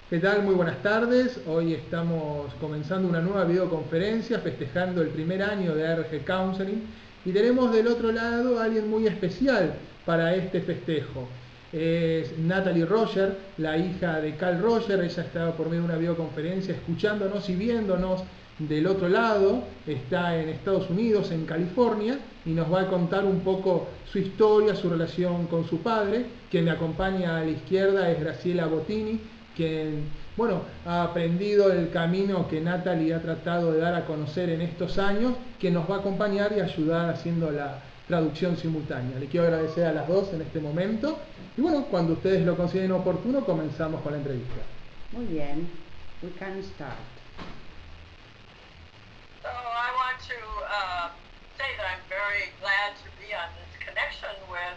¿Qué tal? Muy buenas tardes. Hoy estamos comenzando una nueva videoconferencia festejando el primer año de Arg Counseling y tenemos del otro lado a alguien muy especial para este festejo. Es Natalie Roger, la hija de Carl Roger. Ella está por medio de una videoconferencia escuchándonos y viéndonos del otro lado. Está en Estados Unidos, en California, y nos va a contar un poco su historia, su relación con su padre. Quien me acompaña a la izquierda es Graciela Bottini, quien, bueno, ha aprendido el camino que Natalie ha tratado de dar a conocer en estos años, que nos va a acompañar y ayudar haciendo la traducción simultánea. Le quiero agradecer a las dos en este momento y bueno, cuando ustedes lo consideren oportuno, comenzamos con la entrevista. Muy bien, we can start. So I want to say that I'm very glad to be on this connection with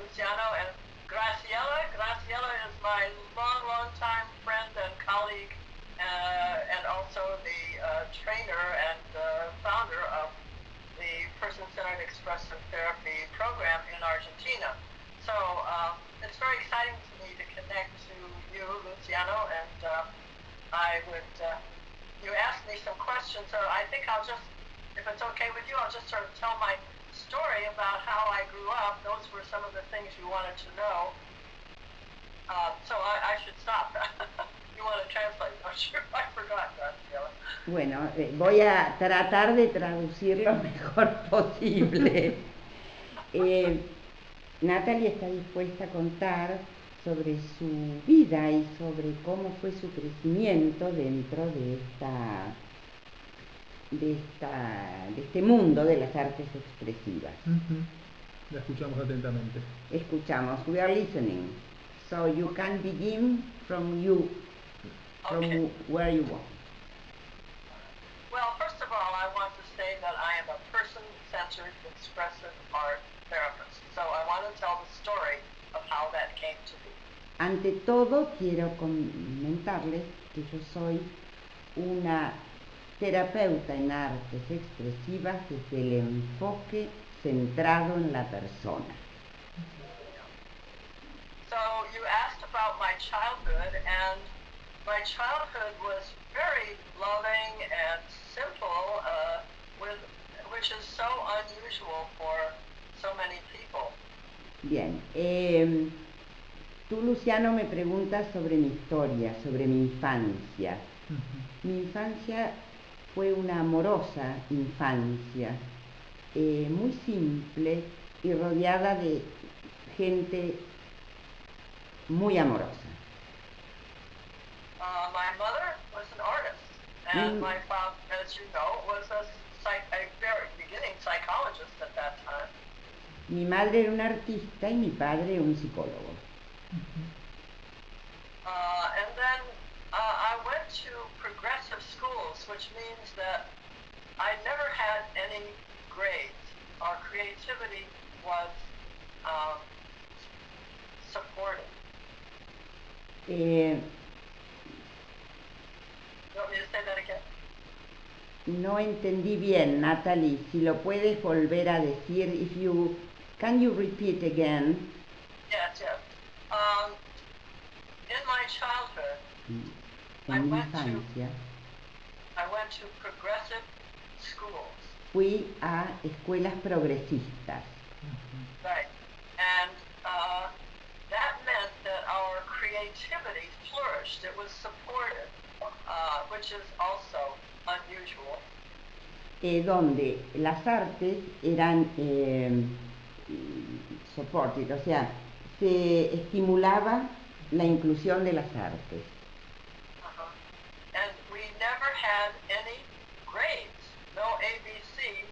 Luciano and Graciela. Graciela is my long time friend and colleague, and also the trainer and founder of the Person-Centered Expressive Therapy program in Argentina. So it's very exciting to me to connect to you, Luciano, and I would, you asked me some questions, so I think I'll just, if it's okay with you, I'll just sort of tell my story about how I grew up. Those were some of the things you wanted to know. So I should stop. You want to translate? I'm sure I forgot that. Bueno, voy a tratar de traducir lo mejor posible. Natalie está dispuesta a contar sobre su vida y sobre cómo fue su crecimiento dentro de este mundo de las artes expresivas. La escuchamos atentamente. Escuchamos. We are listening. So you can begin from Okay. where you want. Well, first of all, I want to say that I am a person-centered expressive art therapist. So I want to tell the story of how that came to be. Ante todo, quiero comentarles que yo soy una terapeuta en artes expresivas desde el enfoque centrado en la persona. So you asked about my childhood, and my childhood was very loving and simple, which is so unusual for so many people. Bien, tú, Luciano, me preguntas sobre mi historia, sobre mi infancia. Mi infancia fue una amorosa infancia, muy simple y rodeada de gente muy amorosa. My mother was an artist, and my father, as you know, was a very beginning psychologist at that time. Mi madre era una artista y mi padre un psicólogo. And then I went to progressive schools, which means that I never had any grades. Our creativity was supported. You want me to say that again? No entendí bien, Natalie. Si lo puedes volver a decir, can you repeat again? Yes. In my childhood, En mi infancia, I went to progressive schools. Fui a escuelas progresistas. Right. And that meant that our creativity flourished. It was supported, which is also unusual. Donde las artes eran supported, o sea, se estimulaba la inclusión de las artes. And we never had any grades, no ABC,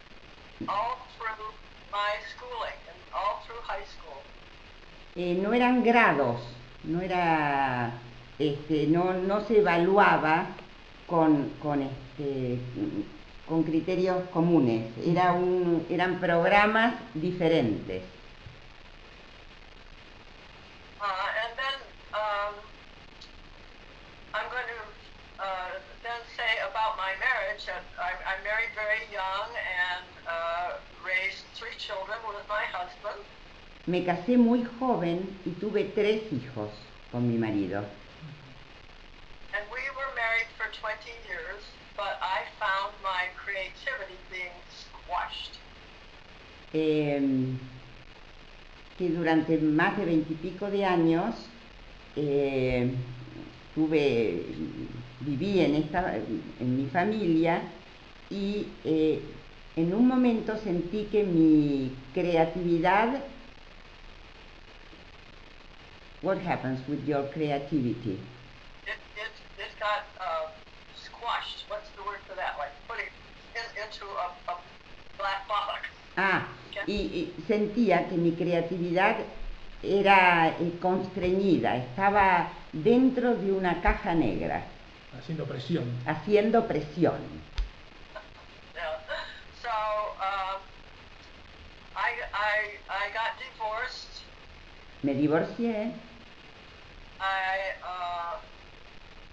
all through my schooling and all through high school. No eran grados, no se evaluaba con criterios comunes, eran programas diferentes. And then I'm going to then say about my marriage that I married very young and raised 3 children with my husband. Me casé muy joven y tuve 3 hijos con mi marido. 20 years, but I found my creativity being squashed. Que durante más de 20 y pico de años viví en mi familia y en un momento sentí que mi creatividad. What happens with your creativity? It got squashed. What's the word for that? Like putting into a black box. Y sentía que mi creatividad era constreñida, estaba dentro de una caja negra. Haciendo presión. Haciendo presión. Yeah. So I got divorced. Me divorcié. I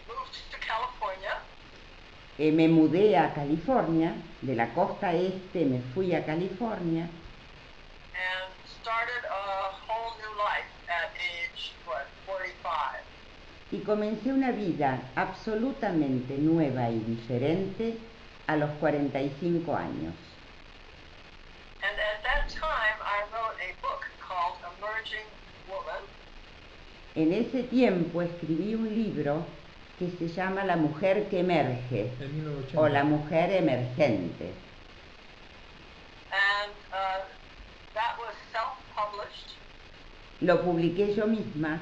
moved to California. Me mudé a California, de la costa este me fui a California. And started a whole new life at age, 45. Y comencé una vida absolutamente nueva y diferente a los 45 años. And at that time I wrote a book called Emerging Woman. En ese tiempo escribí un libro que se llama La mujer que emerge o La mujer emergente. And that was self-published. Lo publiqué yo misma.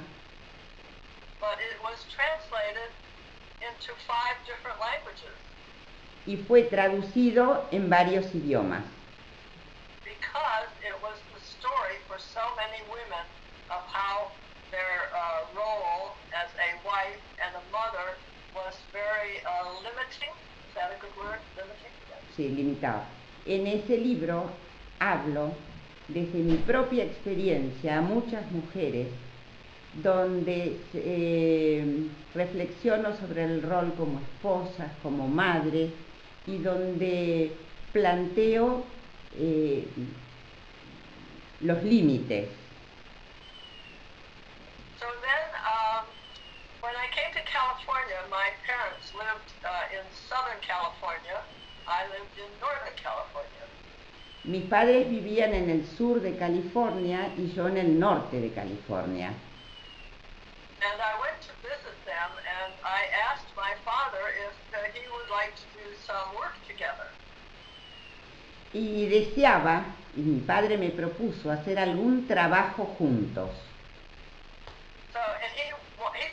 But it was translated into 5 different languages. Y fue traducido en varios idiomas. Because it was the story for so many women of how their role as a wife and a mother was very limiting. Is that a good word? Limiting? Sí, limitado. En ese libro hablo desde mi propia experiencia a muchas mujeres donde reflexiono sobre el rol como esposas, como madre y donde planteo los límites. So then, when I came to California, my parents lived in Southern California. I lived in Northern California. Mis padres vivían en el sur de California y yo en el norte de California. And I went to visit them, and I asked my father if he would like to do some work together. Y deseaba, y mi padre me propuso hacer algún trabajo juntos. So, and he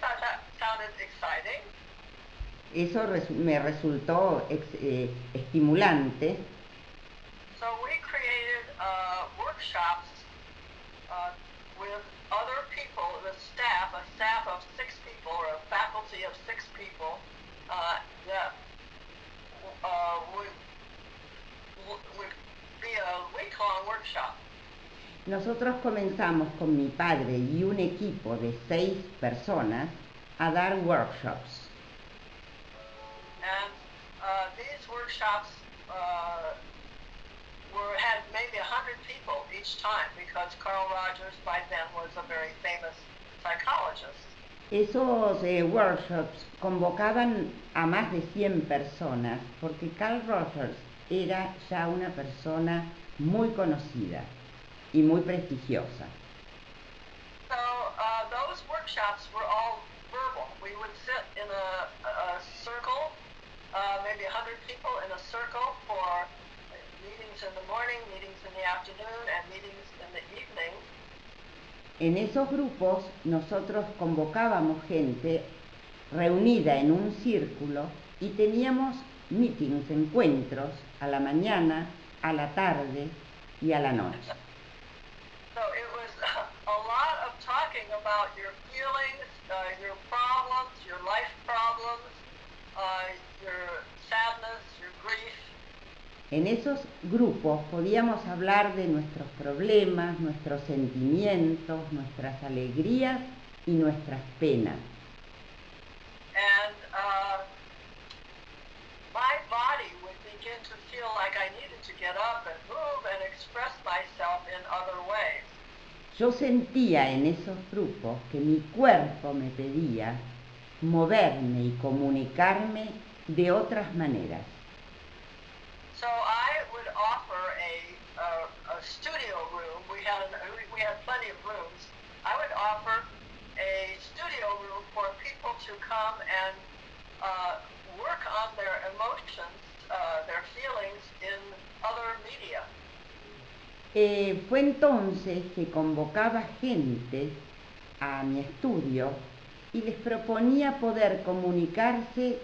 thought that sounded exciting. Eso me resultó estimulante. So we created workshops with other people, a staff of 6 people, or a faculty of 6 people that would be a week-long workshop. Nosotros comenzamos con mi padre y un equipo de 6 personas a dar workshops. And these workshops had maybe 100 people each time, because Carl Rogers by then was a very famous psychologist. Esos workshops convocaban a más de 100 personas porque Carl Rogers era ya una persona muy conocida y muy prestigiosa. So those workshops were all verbal. We would sit in a circle, maybe 100 people in a circle for meetings in the morning, meetings in the afternoon, and meetings in the evening. En esos grupos nosotros convocábamos gente reunida en un círculo y teníamos meetings, encuentros a la mañana, a la tarde y a la noche. So it was a lot of talking about your feelings, your problems, your life problems, your sadness, your grief. En esos grupos podíamos hablar de nuestros problemas, nuestros sentimientos, nuestras alegrías y nuestras penas. And my body would begin to feel like I needed to get up and move and express myself in other ways. Yo sentía en esos grupos que mi cuerpo me pedía moverme y comunicarme de otras maneras. So I would offer a studio room. We had plenty of rooms. I would offer a studio room for people to come and work on their emotions, their feelings in other media. Fue entonces que convocaba gente a mi estudio y les proponía poder comunicarse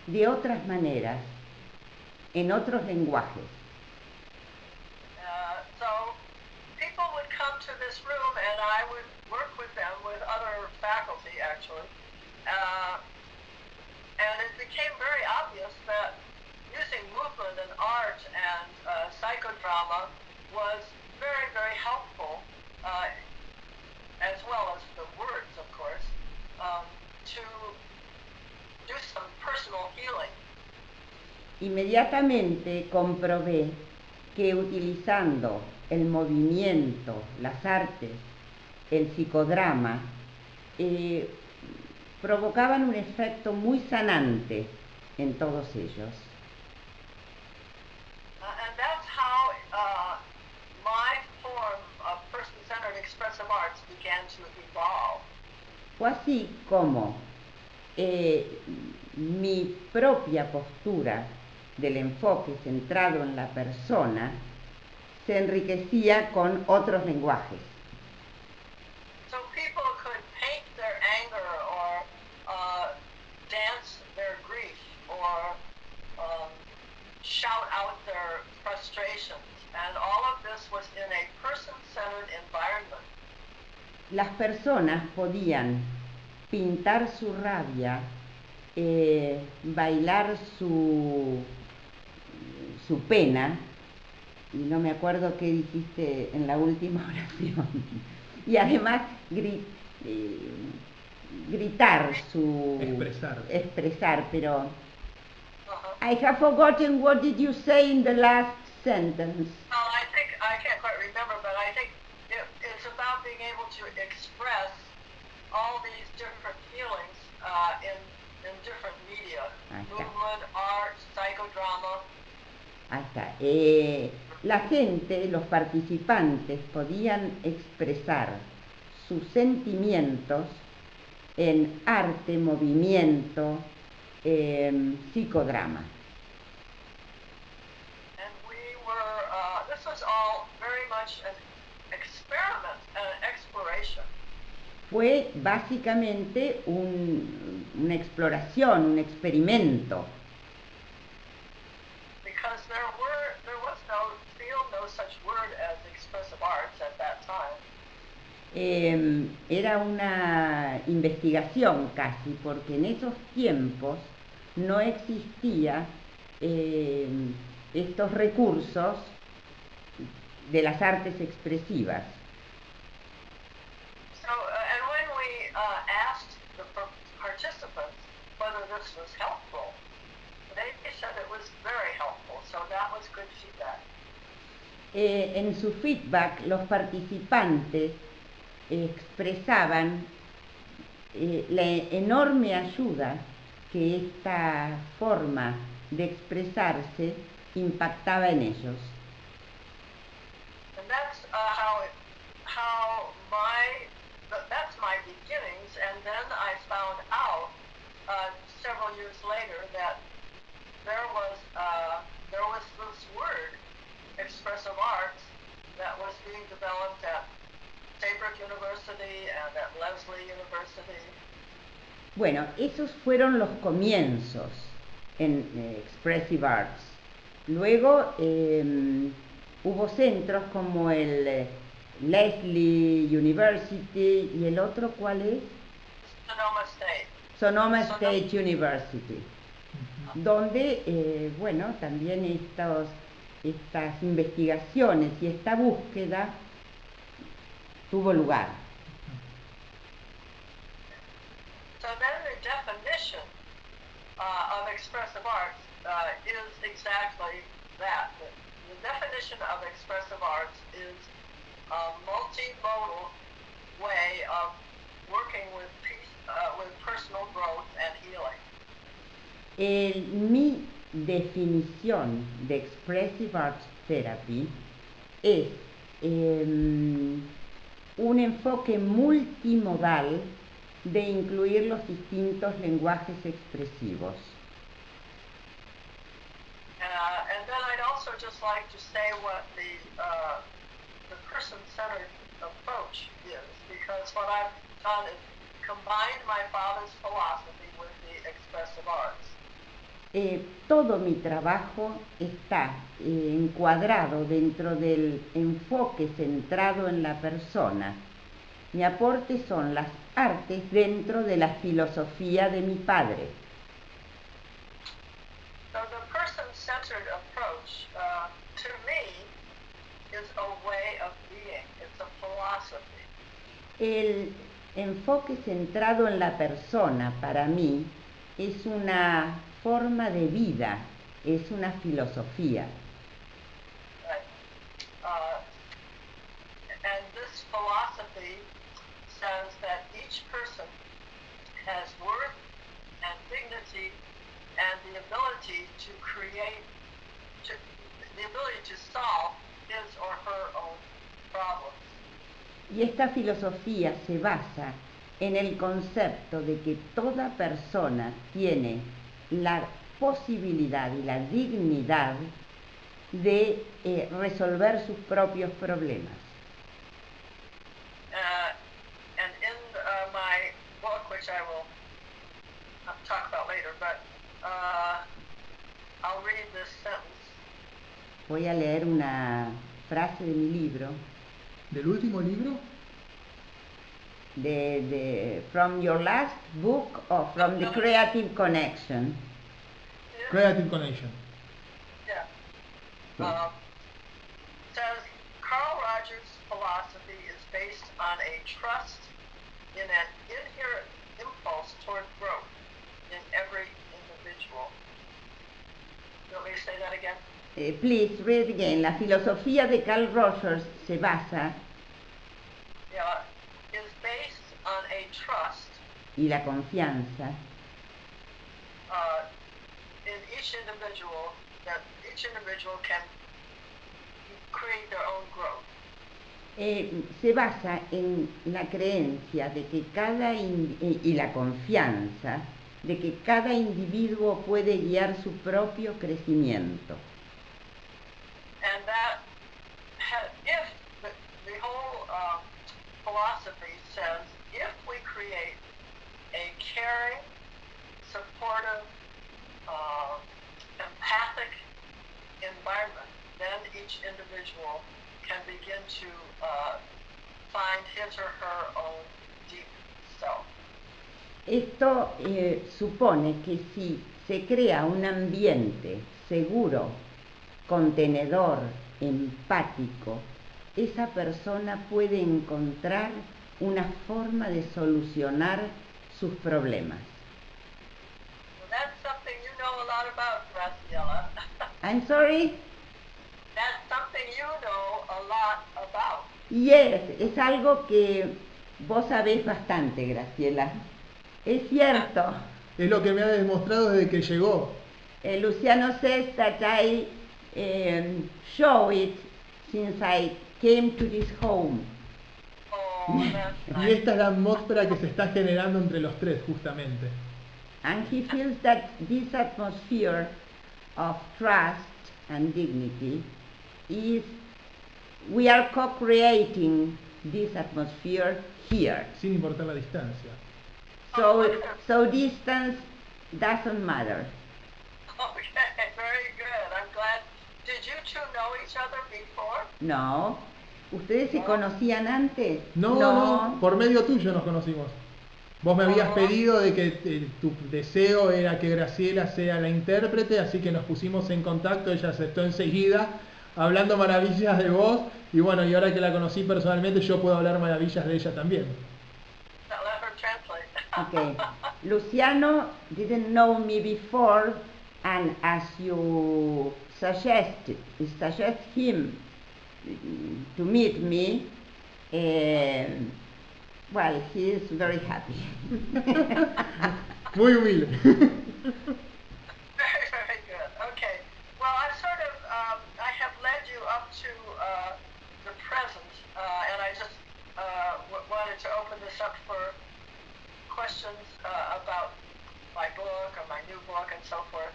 de otras maneras, en otros lenguajes. So people would come to this room and I would work with them, with other faculty actually. And it became very obvious that using movement and art and psychodrama was very, very helpful, as well as the words, of course, to do some personal healing. Inmediatamente comprobé que utilizando el movimiento, las artes, el psicodrama, provocaban un efecto muy sanante en todos ellos. And that's how my form of person-centered expressive arts began to evolve. Fue así como mi propia postura del enfoque centrado en la persona se enriquecía con otros lenguajes. So people could paint their anger or dance their grief or shout out their frustrations, and all of this was in a person-centered environment. Las personas podían pintar su rabia, bailar su pena, y no me acuerdo qué dijiste en la última oración, y además gritar su... expresar, pero... I have forgotten what did you say in the last sentence. Well, I can't quite remember, but I think it's about being able to express all these different feelings in different media. Movement, art, psychodrama. Ahí está. La gente, los participantes, podían expresar sus sentimientos en arte, movimiento, psicodrama. And we were, this was all very much an experiment, an exploration. Fue básicamente una exploración, un experimento. Because there was no such word as expressive arts at that time. Era una investigación casi, porque en esos tiempos no existía estos recursos de las artes expresivas. So, and when we asked the participants whether this was helpful, they said it was very helpful, so that was good feedback. En su feedback, los participantes expresaban la enorme ayuda que esta forma de expresarse impactaba en ellos. And that's that's my beginnings, and then I found out several years later that there was this word, expressive arts, that was being developed at Saybrook University and at Lesley University. Bueno, esos fueron los comienzos en Expressive Arts. Luego hubo centros como el Lesley University y el otro, ¿cuál es? Sonoma State. Sonoma State University, donde, bueno, también estas investigaciones y esta búsqueda tuvo lugar. So then the definition of expressive arts is exactly that. The definition of expressive arts is a multimodal way of working with personal growth and healing. Mi definición de Expressive Arts Therapy es un enfoque multimodal de incluir los distintos lenguajes expresivos. And then I'd also just like to say what the person-centered approach is, because what I've done is combined my father's philosophy with the expressive arts. Todo mi trabajo está encuadrado dentro del enfoque centrado en la persona. Mi aporte son las artes dentro de la filosofía de mi padre. So the person-centered approach, to me, is a way of being. It's a philosophy. El enfoque centrado en la persona, para mí, es una forma de vida, es una filosofía. Right. And this philosophy says that each person has worth and dignity and the ability to create, the ability to solve his or her own problems. Y esta filosofía se basa en el concepto de que toda persona tiene la posibilidad y la dignidad de resolver sus propios problemas. And in my book, which I will talk about later, but I'll read this sentence. Voy a leer una frase de mi libro. ¿Del último libro? From your last book or from the Creative Connection? Creative Connection. Yeah. Says Carl Rogers' philosophy is based on a trust in an inherent impulse toward growth in every individual. You want me to say that again? Please read again. La filosofía de Carl Rogers se basa is based on a trust y la confianza in each individual, that each individual can create their own growth. Se basa en la creencia de que y la confianza de que cada individuo puede guiar su propio crecimiento. And that, if the whole philosophy says, if we create a caring, supportive, empathic environment, then each individual can begin to find his or her own deep self. Esto supone que si se crea un ambiente seguro, contenedor, empático, esa persona puede encontrar una forma de solucionar sus problemas. Well, that's something you know a lot about, Graciela. I'm sorry? That's something you know a lot about. Yes, es algo que vos sabés bastante, Graciela. Es cierto. Es lo que me ha demostrado desde que llegó. Luciano says that I show it since I came to this home. Oh, that's Y nice. esta es la atmósfera que se está generando entre los tres, justamente. And he feels that this atmosphere of trust and dignity we are co-creating this atmosphere here. Sin importar la distancia. So distance doesn't matter. Okay, very good. I'm glad. Did you two know each other before? No. ¿Ustedes se conocían antes? No, por medio tuyo nos conocimos. Vos me habías pedido de que tu deseo era que Graciela sea la intérprete, así que nos pusimos en contacto, ella aceptó enseguida, hablando maravillas de vos, y bueno, y ahora que la conocí personalmente, yo puedo hablar maravillas de ella también. Now let her translate. Okay. Luciano didn't know me before, and as you suggest him to meet me, well, he is very happy. Muy humilde. about my book or my new book and so forth,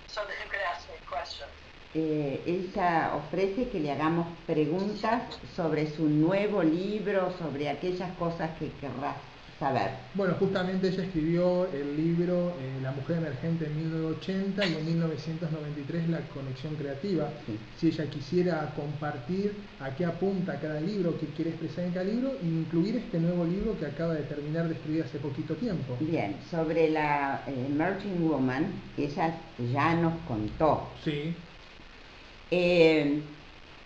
so that you could ask me questions. Ella ofrece que le hagamos preguntas sobre su nuevo libro, sobre aquellas cosas que querrás saber. Bueno, justamente ella escribió el libro La mujer emergente en 1980 y en 1993 La conexión creativa. Sí. Si ella quisiera compartir a qué apunta cada libro, qué quiere expresar en cada libro, e incluir este nuevo libro que acaba de terminar de escribir hace poquito tiempo. Bien, sobre la Emerging Woman, ella ya nos contó. Sí.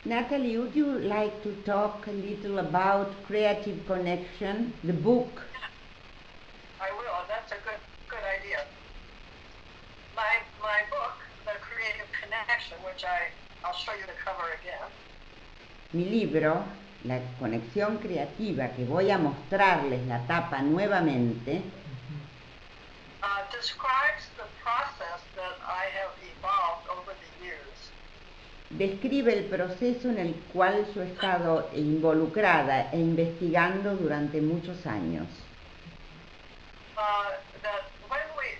Natalie, would you like to talk a little about Creative Connection, the book? I will. That's a good idea. My book, The Creative Connection, which I'll show you the cover again. Mi libro, La conexión creativa, que voy a mostrarles la tapa nuevamente, describes the process that I have evolved over the years. describe el proceso en el cual yo he estado involucrada e investigando durante muchos años. That when we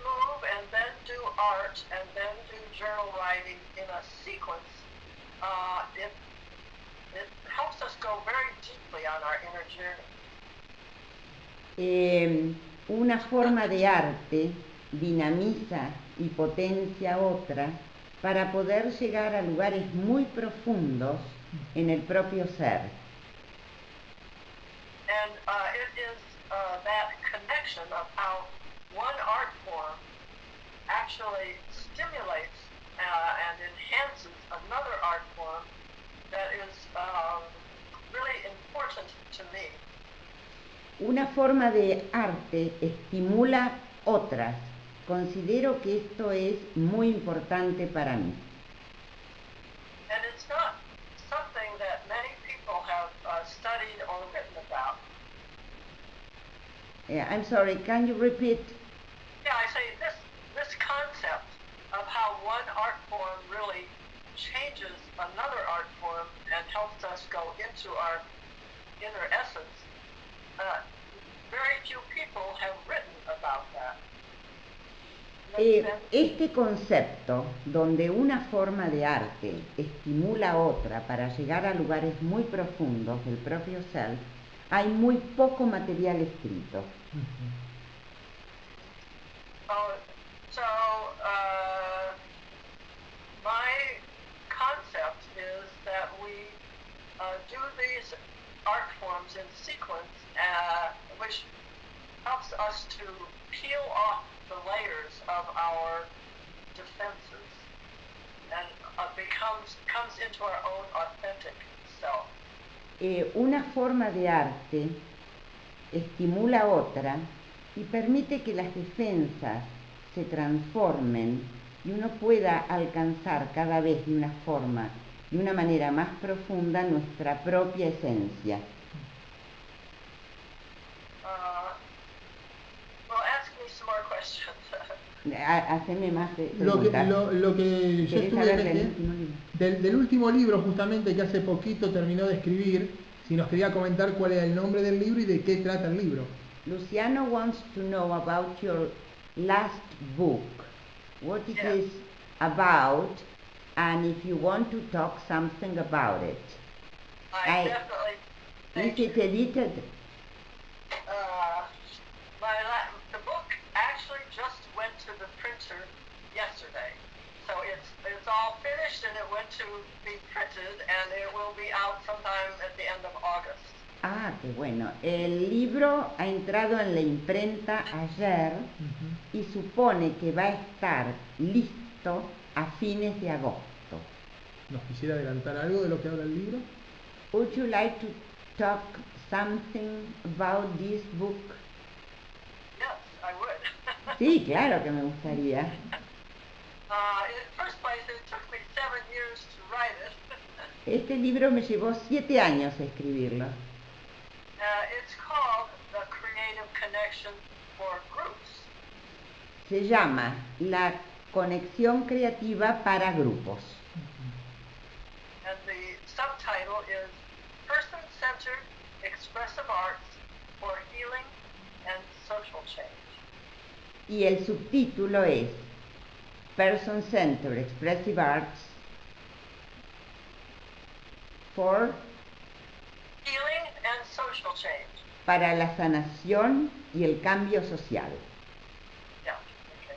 move and then do art and then do journal writing in a sequence, it helps us go very deeply on our inner journey. Una forma de arte dinamiza y potencia otra para poder llegar a lugares muy profundos en el propio ser. And it is that connection of how one art form actually stimulates and enhances another art form that is really important to me. Una forma de arte estimula otras. Considero que esto es muy importante para mí. And it's not something that many people have studied or written about. I'm sorry, can you repeat? Yeah, I say this concept of how one art form really changes another art form and helps us go into our inner essence. Very few people have written about that. Este concepto, donde una forma de arte estimula a otra para llegar a lugares muy profundos del propio self, hay muy poco material escrito. My concept is that we do these art forms in sequence, which helps us to peel off the layers of our defenses and comes into our own authentic self. Una forma de arte estimula a otra y permite que las defensas se transformen y uno pueda alcanzar cada vez de una manera más profunda nuestra propia esencia. Haceme más preguntas. Lo que yo estuve del último libro justamente que hace poquito terminó de escribir, si nos quería comentar cuál era el nombre del libro y de qué trata el libro. Luciano wants to know about your last book, what it is about, and if you want to talk something about it. I definitely think is it edited? The book actually just went to the printer yesterday, so it's all finished and it went to be printed and it will be out sometime at the end of August. Ah, qué bueno. El libro ha entrado en la imprenta ayer y supone que va a estar listo a fines de agosto. ¿Nos quisiera adelantar algo de lo que habla el libro? Would you like to talk something about this book? Yes, I would. Sí, claro que me gustaría. In the first place, it took me 7 years to write it. Este libro me llevó 7 años escribirlo. It's called The Creative Connection for Groups. Se llama La conexión creativa para grupos. And the subtitle is Person-Centered Expressive Arts for Healing and change. Y el subtítulo es Person-Centered Expressive Arts for Healing and social change. para la sanación y el cambio social. Yeah, okay.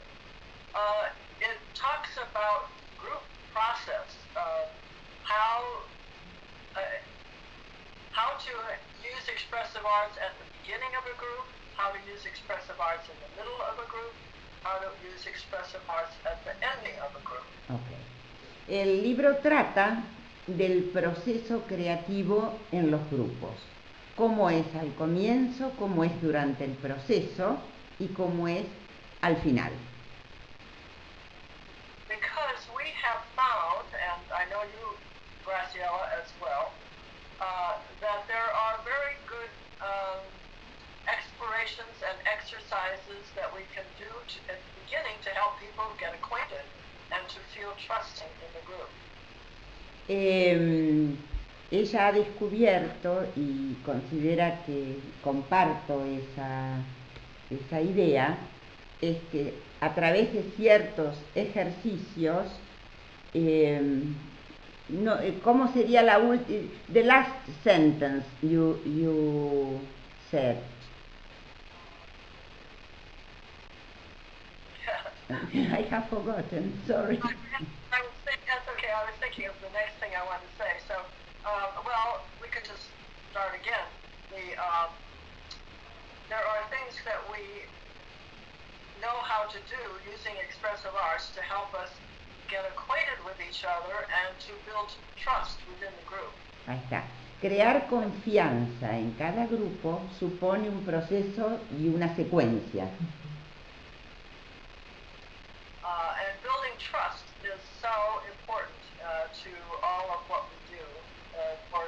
It talks about group process, how to use expressive arts at the beginning of a group, how to use expressive arts in the middle of a group, how to use expressive arts at the ending of a group. Okay. El libro trata del proceso creativo en los grupos, cómo es al comienzo, cómo es durante el proceso y cómo es al final. Because we have found, and I know you, Graciela, as well, that there are very good explorations and exercises that we can do at the beginning to help people get acquainted and to feel trusting in the group. Ella ha descubierto y considera que comparto esa idea, es que a través de ciertos ejercicios, ¿cómo sería la última? The last sentence you said. I have forgotten, sorry. That's okay, I was thinking of the next thing I wanted to say. So, well, we could just start again. There are things that we know how to do using expressive arts to help us get acquainted with each other and to build trust within the group. Ahí está. Crear confianza en cada grupo supone un proceso y una secuencia. And building trust is so important to all of what we do for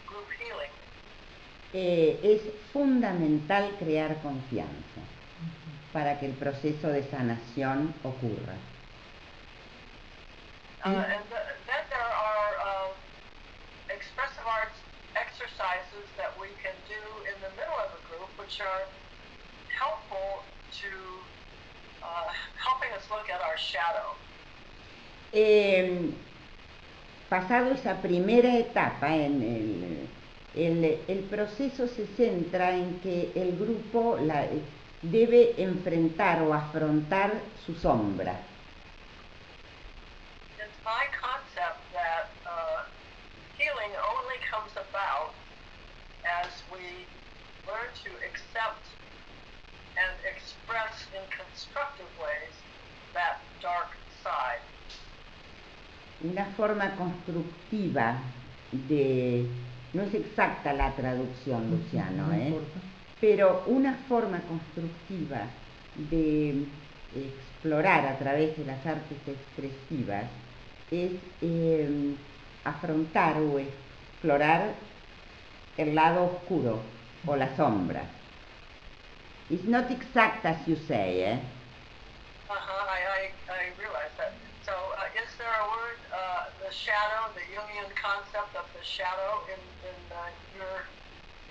group healing. Es fundamental crear confianza para que el proceso de sanación ocurra. And then there are expressive arts exercises that we can do in the middle of a group, which are helpful to helping us look at our shadow. Pasado esa primera etapa, el proceso se centra en que el grupo debe enfrentar o afrontar su sombra. It's my concept that healing only comes about as we learn to accept and express in constructive ways that dark side. Una forma constructiva no es exacta la traducción, Luciano, pero una forma constructiva de explorar a través de las artes expresivas es afrontar o explorar el lado oscuro o la sombra. It's not exact as you say, I realize that. So, is there a word, the shadow, the Jungian concept of the shadow in your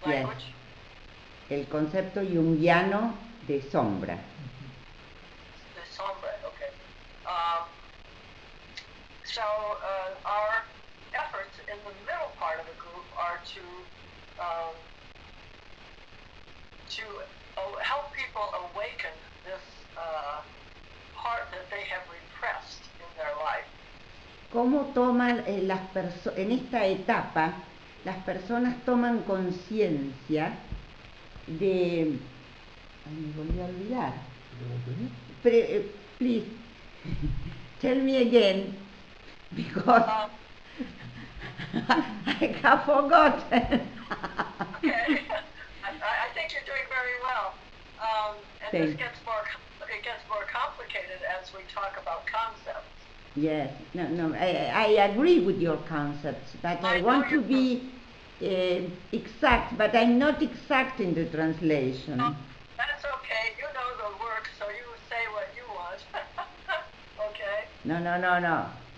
language? Yes. El concepto junguiano de sombra. The sombra, okay. So, our efforts in the middle part of the group are to help people awaken this part that they have repressed in their life. ¿Cómo toman en esta etapa las personas toman conciencia de... Ay, me volví a olvidar. Please, tell me again, because I have forgotten. Okay, I think you're doing very well. And this gets more complicated as we talk about concepts. Yes, no, I agree with your concepts, but I want to be exact, but I'm not exact in the translation. That's okay, you know the work, so you say what you want. Okay? No,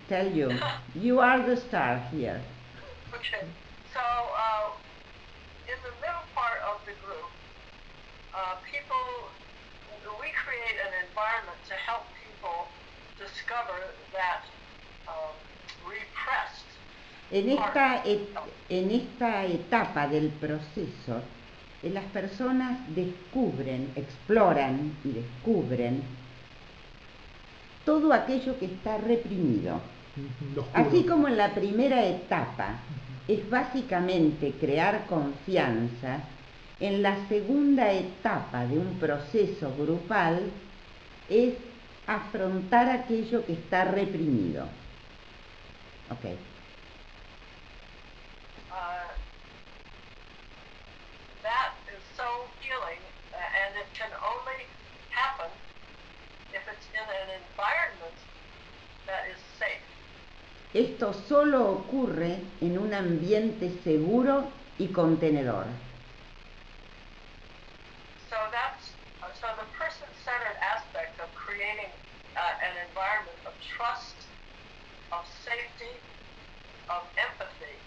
tell you. You are the star here. Okay, so in the middle part of the group, people help people discover that repressed En esta etapa del proceso, las personas descubren, exploran y descubren todo aquello que está reprimido. Así como en la primera etapa es básicamente crear confianza, en la segunda etapa de un proceso grupal es afrontar aquello que está reprimido. Okay. That is so healing, and it can only happen if it's in an environment that is safe. Esto solo ocurre en un ambiente seguro y contenedor. So the person-centered aspect of creating an environment of trust, of safety, of empathy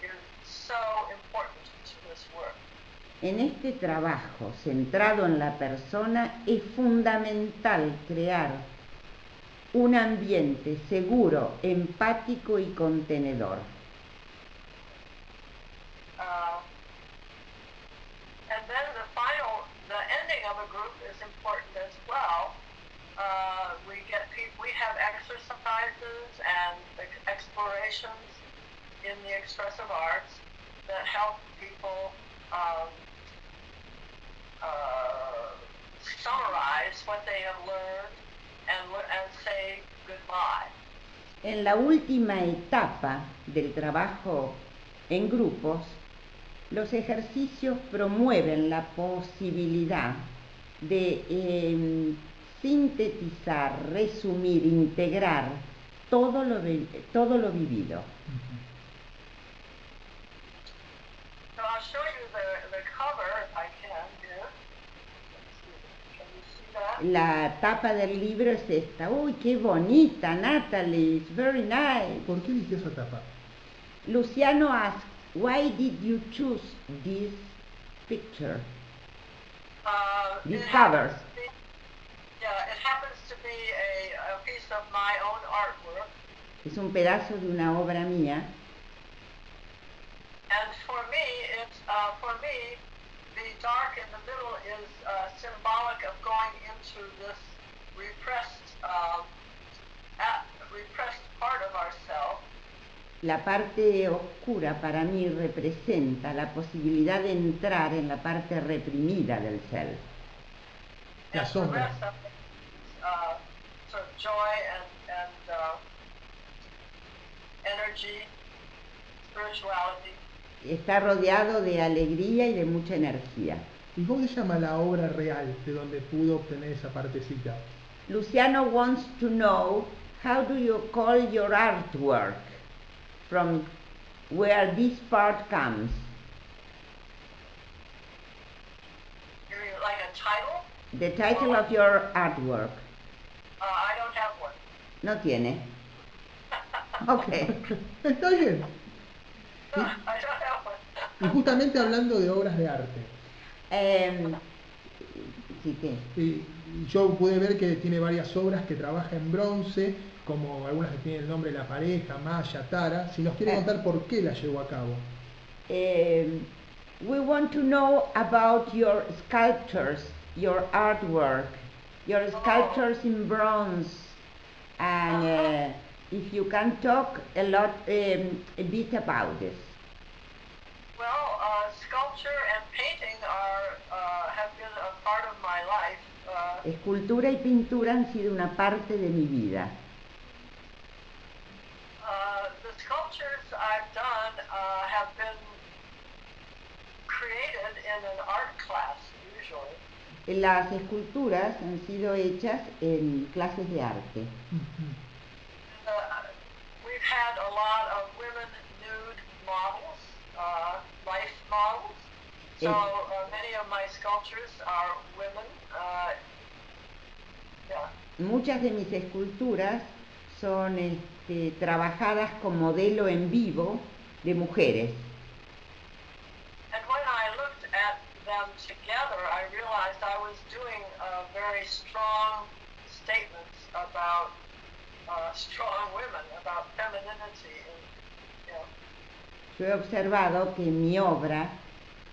is so important to this work. En este trabajo centrado en la persona es fundamental crear un ambiente seguro, empático y contenedor. And then the ending of a group is important as well. We have exercises and explorations in the expressive arts that help people summarize what they have learned and say goodbye. En la última etapa del trabajo en grupos, los ejercicios promueven la posibilidad de sintetizar, resumir, integrar todo lo vivido. So I'll show you the cover, I can here. Can you see that? La tapa del libro es esta. ¡Uy, qué bonita, Natalie! It's very nice. ¿Por qué eligió esa tapa? Luciano asked, why did you choose this picture? This cover. It happens to be a piece of my own artwork. Es un pedazo de una obra mía. And for me, the dark in the middle is symbolic of going into this repressed part of ourselves. La parte oscura para mí representa la posibilidad de entrar en la parte reprimida del self. La sombra. Sort of joy and energy, spirituality. Está rodeado de alegría y de mucha energía. ¿Y cómo se llama la obra real de donde pudo obtener esa partecita? Luciano wants to know, how do you call your artwork? From where this part comes. You mean like a title? The title of your artwork. I don't have one. No tiene. Okay. Está bien. I don't have one. Y justamente hablando de obras de arte. Sí, ¿qué? Y yo pude ver que tiene varias obras que trabaja en bronce, como algunas que tienen el nombre de la pareja, Maya, Tara. Si nos quiere contar por qué la llevó a cabo. We want to know about your sculptures, your artwork, your sculptures in bronze, and if you can talk a bit about this. Well, sculpture and painting have been a part of my life. Escultura y pintura han sido una parte de mi vida. The sculptures I've done have been created in an art class, usually. Las esculturas han sido hechas en clases de arte. We've had a lot of women nude models, life models. So many of my sculptures are women. Muchas de mis esculturas son trabajadas con modelo en vivo de mujeres. And when I looked at them together, I realized I was doing a very strong statements about strong women, about femininity. And, you know. Yo he observado que mi obra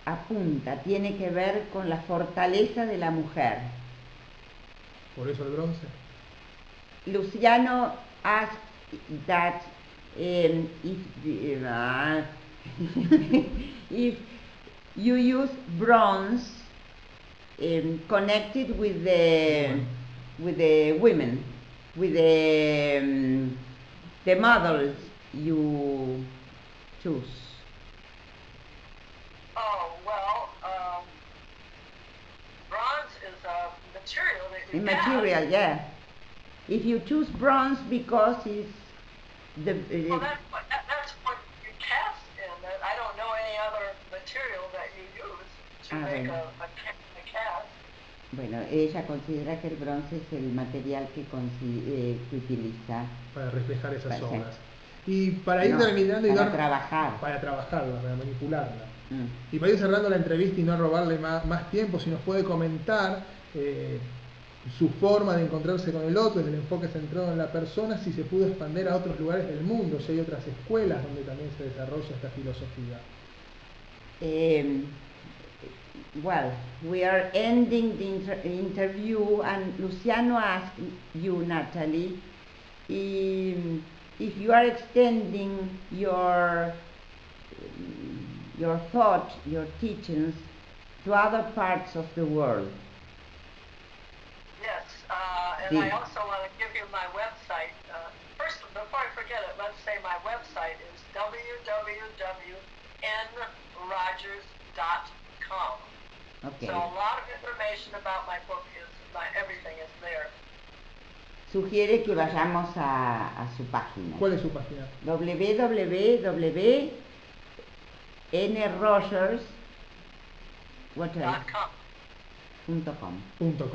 apunta, tiene que ver con la fortaleza de la mujer. Por eso el bronce. Luciano asked that if you use bronze connected with the women, with the models you choose. Oh, well, bronze is a material that you Material, cast. yeah. If you choose bronze because it's Well, that's what you cast in. I don't know any other material that you use to make bueno. a cast. Bueno, ella considera que el bronce es el material que utiliza Para reflejar esas Perfecto. obras. Y para ir No, terminando y para no, trabajar. para trabajarla, para manipularla. Y para ir cerrando la entrevista y no robarle más tiempo, si nos puede comentar su forma de encontrarse con el otro, desde el enfoque centrado en la persona, si se pudo expandir a otros lugares del mundo, si hay otras escuelas donde también se desarrolla esta filosofía. Well, we are ending the interview, and Luciano asked you, Natalie, if you are extending your thought, your teachings to other parts of the world. Yes, and I also want to give you my website. First, before I forget it, let's say my website is www.nrogers.com. Okay. So a lot of information about my book everything is there. Sugiere que vayamos a su página. ¿Cuál es su página? www.nrogers.com.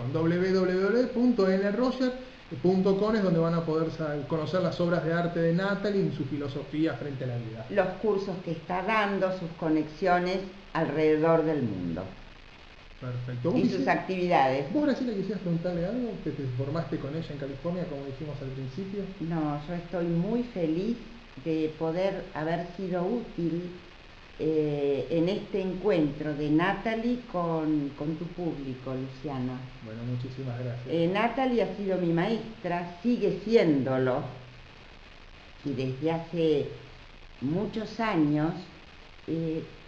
www.nrogers.com es donde van a poder conocer las obras de arte de Natalie y su filosofía frente a la vida. Los cursos que está dando, sus conexiones alrededor del mundo. Perfecto. Y sus actividades. ¿Vos, Graciela, quisieras preguntarle algo? ¿Que te formaste con ella en California, como dijimos al principio? No, yo estoy muy feliz de poder haber sido útil en este encuentro de Natalie con tu público, Luciano. Bueno, muchísimas gracias. Natalie ha sido mi maestra, sigue siéndolo, y desde hace muchos años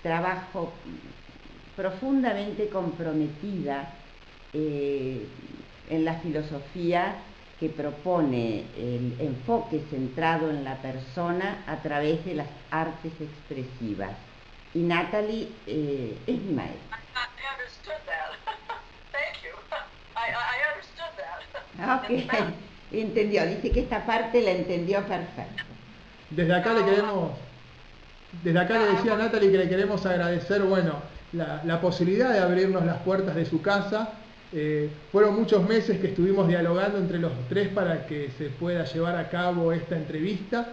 trabajo profundamente comprometida en la filosofía que propone el enfoque centrado en la persona a través de las artes expresivas. Y Natalie es mi maestra. I understood that. Thank you. I understood that. Ok, entendió. Dice que esta parte la entendió perfecto. Desde acá le decía a Natalie que le queremos agradecer, bueno, la posibilidad de abrirnos las puertas de su casa. Fueron muchos meses que estuvimos dialogando entre los tres para que se pueda llevar a cabo esta entrevista.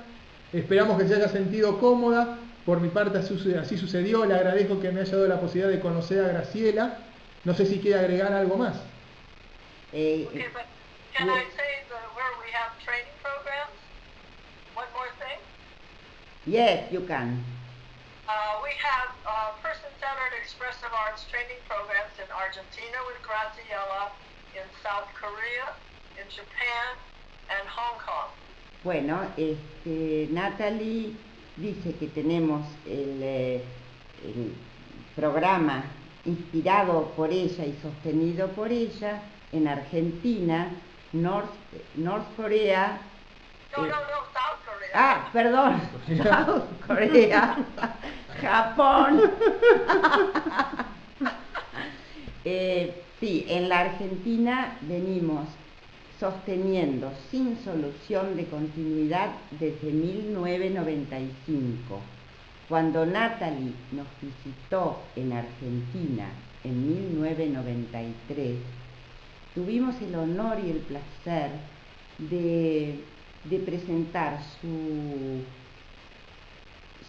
Esperamos que se haya sentido cómoda. Por mi parte así sucedió. Le agradezco que me haya dado la posibilidad de conocer a Graciela. No sé si quiere agregar algo más. Okay, but can I say where we have training programs? One more thing. Yes, you can. We have person-centered expressive arts training programs in Argentina with Graciela, in South Korea, in Japan, and Hong Kong. Bueno, Natalie dice que tenemos el programa inspirado por ella y sostenido por ella en Argentina, North Korea. No, South Korea. Ah, perdón, South Korea, Japón. Sí, en la Argentina venimos sosteniendo sin solución de continuidad desde 1995. Cuando Natalie nos visitó en Argentina en 1993, tuvimos el honor y el placer de presentar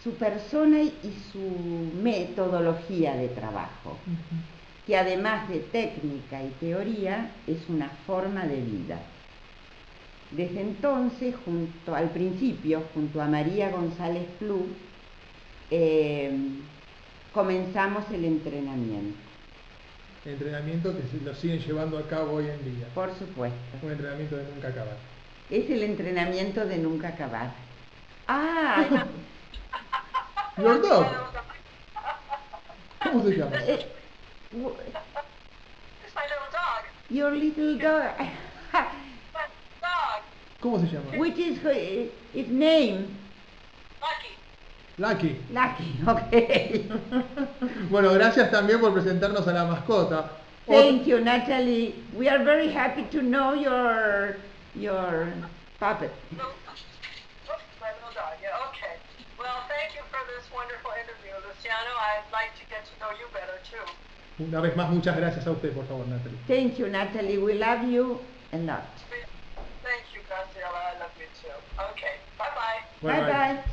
su persona y su metodología de trabajo, que además de técnica y teoría es una forma de vida. Desde entonces, al principio, junto a María González Plus, comenzamos el entrenamiento. Entrenamiento que lo siguen llevando a cabo hoy en día. Por supuesto. Un entrenamiento de nunca acabar. Es el entrenamiento de nunca acabar. Ah, Your dog. ¿Cómo se llama? It's my little dog. your little dog. My dog. ¿Cómo se llama? Which is its name? Lucky. Lucky. Lucky, okay. Bueno, gracias también por presentarnos a la mascota. Thank you, Natalie. We are very happy to know your puppet. Oops, my little dog. Yeah, okay. Well, thank you for this wonderful interview, Luciano. I'd like to get to know you better too. Una vez más, muchas gracias a usted, por favor, Natalie. Thank you, Natalie. We love you a lot. Thank you, Graciela. I love you too. Okay. Bye-bye. Bye, Bye bye.